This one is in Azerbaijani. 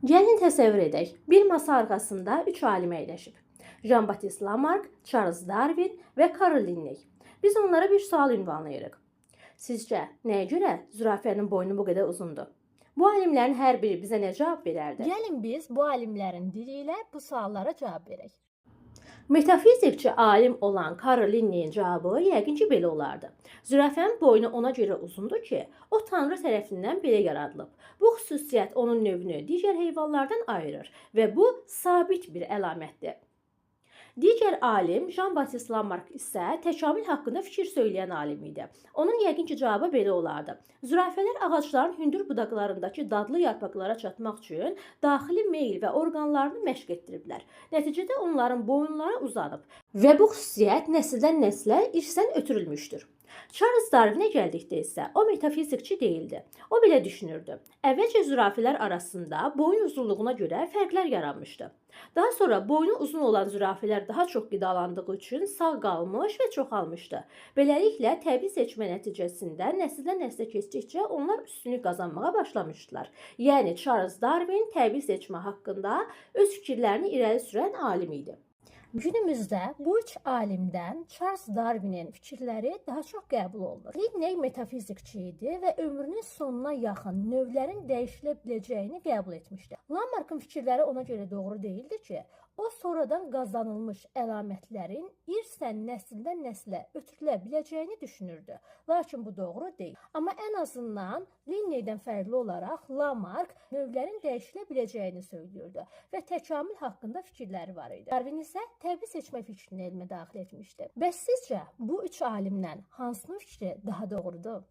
Gəlin təsəvvür edək, bir masa arxasında 3 alim əyləşib. Jean-Baptiste Lamarck, Charles Darwin və Carl Linné. Biz onlara bir sual ünvanlayırıq. Sizcə, nəyə görə zürafənin boynu bu qədər uzundur? Bu alimlərin hər biri bizə nə cavab verərdi? Gəlin biz bu alimlərin dili ilə bu suallara cavab verək. Metafizikçi alim olan Carl Linné'nin cavabı yəqin ki belə olardı. Zürafənin boynu ona görə uzundur ki, o Tanrı tərəfindən belə yaradılıb. Bu xüsusiyyət onun növünü digər heyvanlardan ayırır və bu sabit bir əlamətdir. Digər alim Jean-Baptiste Lamarck isə təkamül haqqında fikir söyləyən alim idi. Onun yəqin ki cavabı belə olardı. Zürafələr ağacların hündür budaqlarındakı dadlı yarpaqlara çatmaq üçün daxili meyl və orqanlarını məşq etdiriblər. Nəticədə onların boyunları uzanıb və bu xüsusiyyət nəsildən nəslə irsən ötürülmüşdür. Charles Darwinə gəldikdə isə o metafizikçi deyildi. O belə düşünürdü. Əvvəlcə zürafələr arasında boyun uzunluğuna görə fərqlər yaranmışdı. Daha sonra boynu uzun olan zürafələr daha çox qidalandığı üçün sağ qalmış və çoxalmışdı. Beləliklə təbii seçmə nəticəsində nəsildən nəslə keçdikcə onlar üstünlük qazanmağa başlamışdılar. Yəni Charles Darwin təbii seçmə haqqında öz fikirlərini irəli sürən alim idi. Günümüzdə bu üç alimdən Charles Darwinin fikirləri daha çox qəbul olunur. Linné metafizikçi idi və ömrünün sonuna yaxın növlərin dəyişilə biləcəyini qəbul etmişdi. Lamarck'ın fikirləri ona görə doğru deyildi ki, o sonradan qazanılmış əlamətlərin irsən nəsildən nəslə ötürülə biləcəyini düşünürdü. Lakin bu doğru deyil. Amma ən azından Linné'dən fərqli olaraq Lamarck növlərin dəyişilə biləcəyini söylüyordu və təkamül haqqında fikirləri var idi. Darwin isə təbii seçmə fikrini elmə daxil etmişdi. Bəs sizcə bu üç alimdən hansının fikri daha doğrudur?